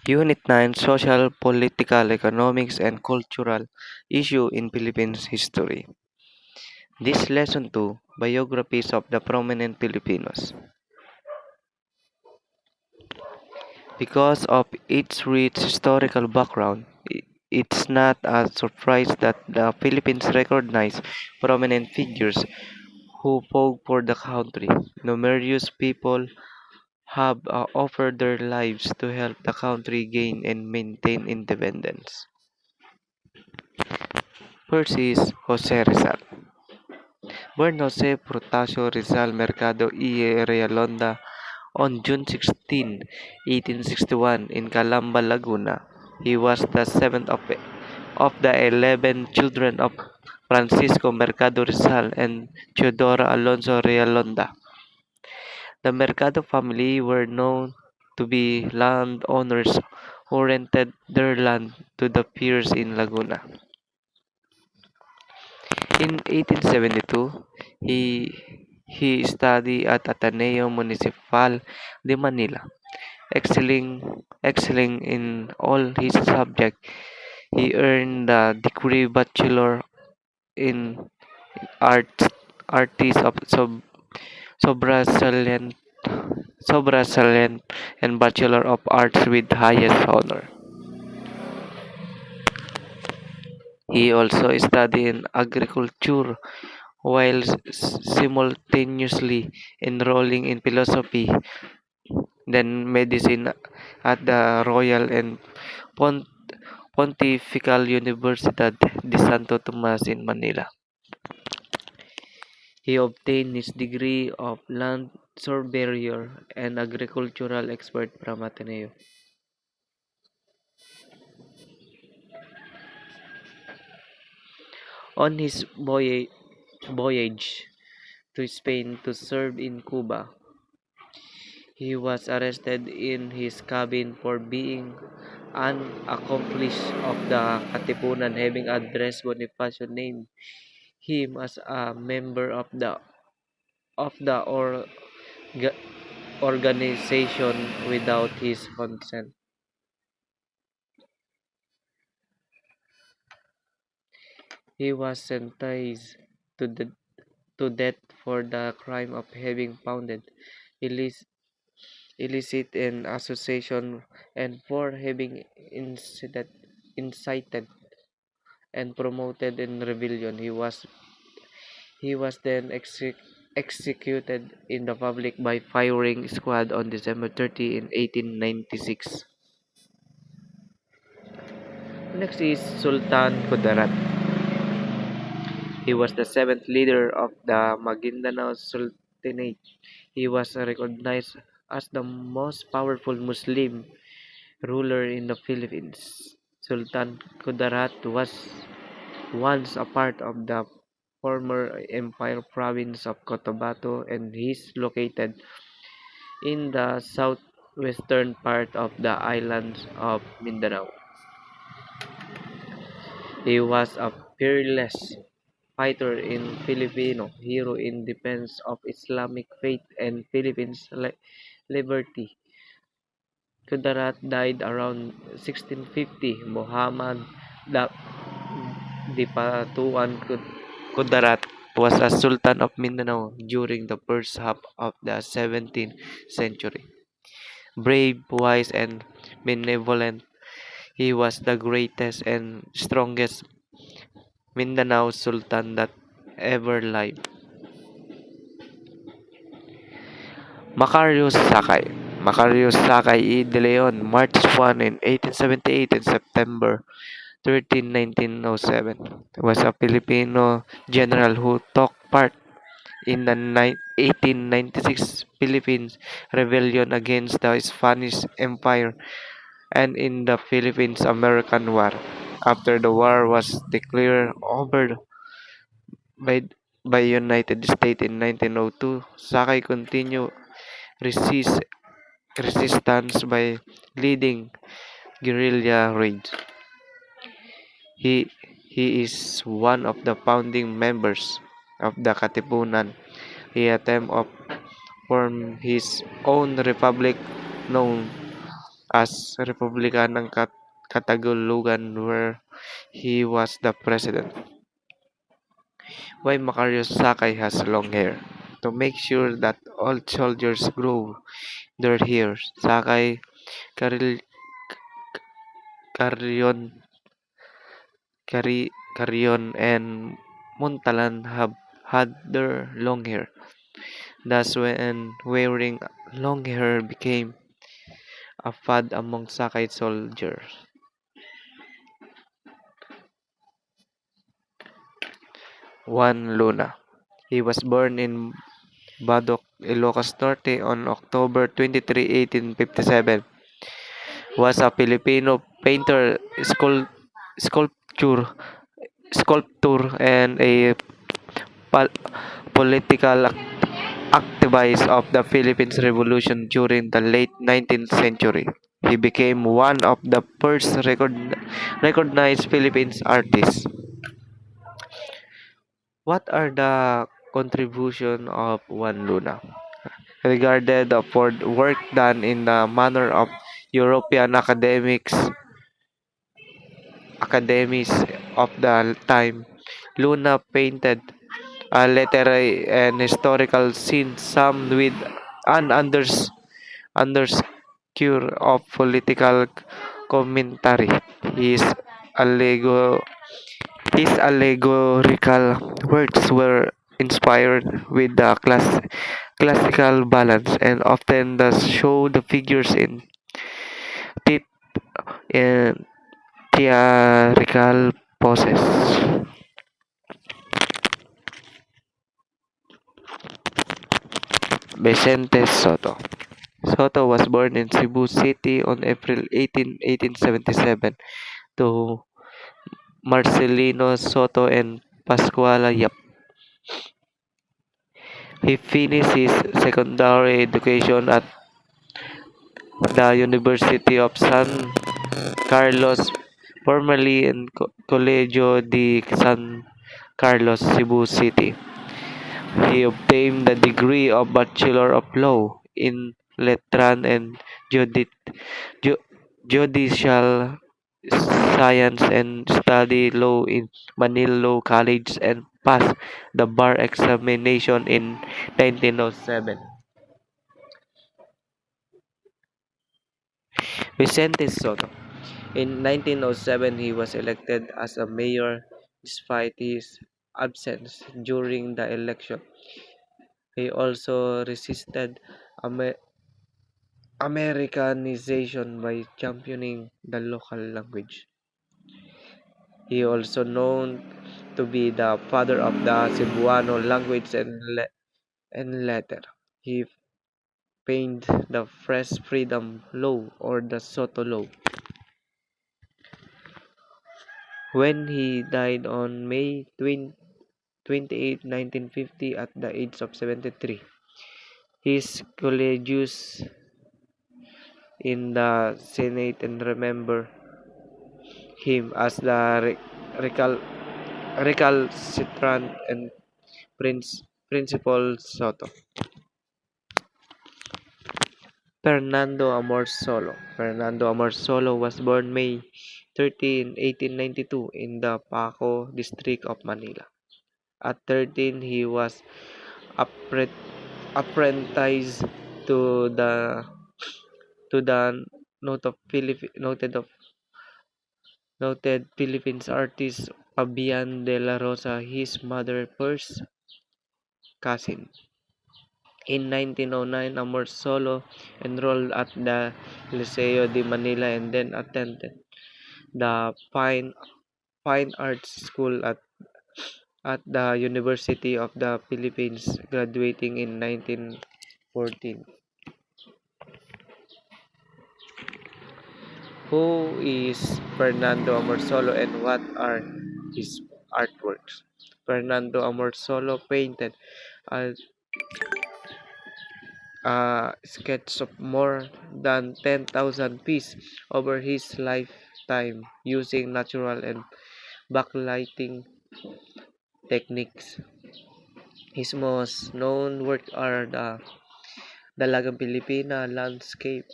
Unit 9 Social, Political, Economics, and Cultural Issue in Philippines History. This lesson 2 Biographies of the Prominent Filipinos. Because of its rich historical background, it's not a surprise that the Philippines recognize prominent figures who fought for the country. Numerous people have offered their lives to help the country gain and maintain independence. First is Jose Rizal. Born Jose Protasio Rizal Mercado y Realonda on June 16, 1861 in Calamba, Laguna. He was the seventh of the 11 children of Francisco Mercado Rizal and Teodora Alonso Realonda. The Mercado family were known to be landowners who rented their land to the peers in Laguna. In 1872, he studied at Ateneo Municipal de Manila, excelling in all his subjects. He earned the degree Bachelor in Arts Artis of Sobresalient, Sobresalient and Bachelor of Arts with highest honor. He also studied in agriculture while simultaneously enrolling in philosophy, then medicine at the Royal and Pon- Pontifical Universidad de Santo Tomas in Manila. He obtained his degree of land surveyor and agricultural expert from Ateneo. On his voyage to Spain to serve in Cuba, he was arrested in his cabin for being an accomplice of the Katipunan, having addressed Bonifacio named him as a member of the organization without his consent. He was sentenced to, the, to death for the crime of having founded illicit, illicit in association and for having incited and promoted in rebellion. He was then executed in the public by firing squad on December 30 in 1896. Next is Sultan Kudarat. He was the seventh leader of the Maguindanao Sultanate. He was recognized as the most powerful Muslim ruler in the Philippines. Sultan Kudarat was once a part of the former Empire province of Cotabato and is located in the southwestern part of the island of Mindanao. He was a fearless fighter in Filipino hero in defense of Islamic faith and Philippines liberty. Kudarat died around 1650. Muhammad da Dipatuan Kudarat was a sultan of Mindanao during the first half of the 17th century. Brave, wise, and benevolent, he was the greatest and strongest Mindanao sultan that ever lived. Macarius Sakay. Macarius Sakay y de Leon, March 1 in 1878 and September 13, 1907, was a Filipino general who took part in the 1896 Philippines Rebellion against the Spanish Empire and in the Philippines-American War. After the war was declared over by United States in 1902, Sakay continued resistance by leading guerrilla raids. He he is one of the founding members of the Katipunan. He attempted to form his own republic known as Republican ng Katagulugan where he was the president. Why Macario Sakay has long hair? To make sure that all soldiers grow their hair, Sakay, Caril, Carrion, Carrion, and Montalan have had their long hair. Thus, when wearing long hair became a fad among Sakay soldiers. Juan Luna. He was born in Badoc, Ilocos Norte on October 23, 1857. Was a Filipino painter, sculptor, and a pol- political activist of the Philippines Revolution during the late 19th century. He became one of the first recognized Philippines artists. What are the contribution of Juan Luna? Regarded for work done in the manner of European academies of the time, Luna painted a literary and historical scene, some with an underscure of political commentary. His allego his allegorical works were inspired with the classical balance and often thus show the figures the- in theatrical poses. Vicente Soto. Soto was born in Cebu City on April 18, 1877 to Marcelino Soto and Pascuala Yap. He finished his secondary education at the University of San Carlos, formerly in Colegio de San Carlos, Cebu City. He obtained the degree of Bachelor of Law in Letran and Ju- Judicial Science and studied law in Manila Law College and passed the bar examination in 1907. Vicente Soto. In 1907, he was elected as a mayor despite his absence during the election. He also resisted Amer- Americanization by championing the local language. He also known to be the father of the Cebuano language and letter. He penned the Press Freedom Law or the Soto Law. When he died on May 28, 1950 at the age of 73, his colleagues in the Senate and remember him as the recal- recalcitrant and Principal Soto. Fernando Amor Solo. Fernando Amor Solo was born May 13, 1892 in the Paco district of Manila. At 13, he was appre- apprenticed to the to the noted Philippines artist Fabian de la Rosa, his mother's first cousin. In 1909, Amor Solo enrolled at the Liceo de Manila and then attended the Fine Arts School at the University of the Philippines, graduating in 1914. Who is Fernando Amorsolo and what are his artworks? Fernando Amorsolo painted a, a sketch of more than 10,000 pieces over his lifetime using natural and backlighting techniques. His most known works are the Dalagang Pilipina landscape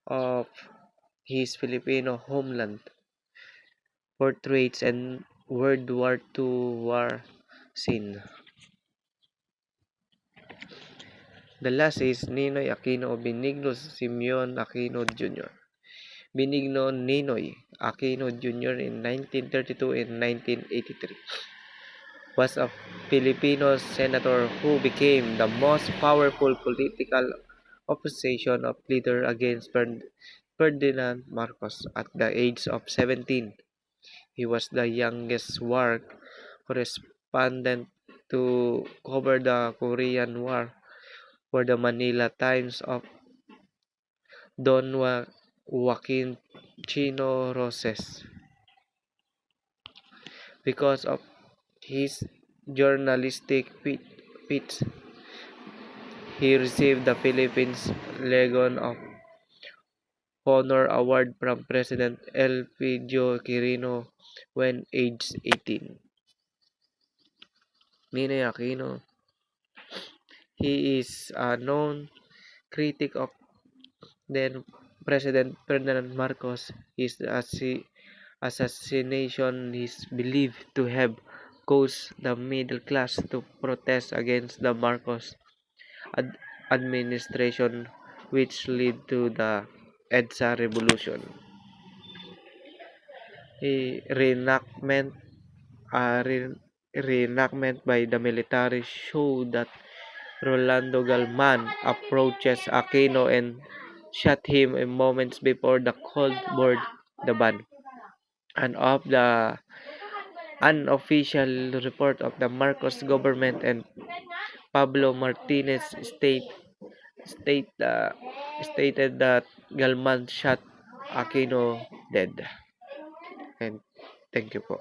of his Filipino homeland, portraits, and World War II war scene. The last is Ninoy Aquino o Benigno Simeon Aquino Jr. Benigno Ninoy Aquino Jr. in 1932 and 1983 was a Filipino senator who became the most powerful political opposition of leader against Ferdinand Marcos at the age of 17. He was the youngest war correspondent to cover the Korean War for the Manila Times of Don Joaquin Chino Roses. Because of his journalistic feats, he received the Philippines Legion of Honor Award from President Elpidio Quirino when aged 18. Ninoy Aquino, he is a known critic of then President Ferdinand Marcos. His assassination is believed to have caused the middle class to protest against the Marcos ad- administration, which led to the EDSA revolution. A reenactment by the military showed that Rolando Galman approaches Aquino and shot him in moments before the cold board the ban. And of the unofficial report of the Marcos government and Pablo Martinez state stated that Galman shot Aquino dead. And thank you po.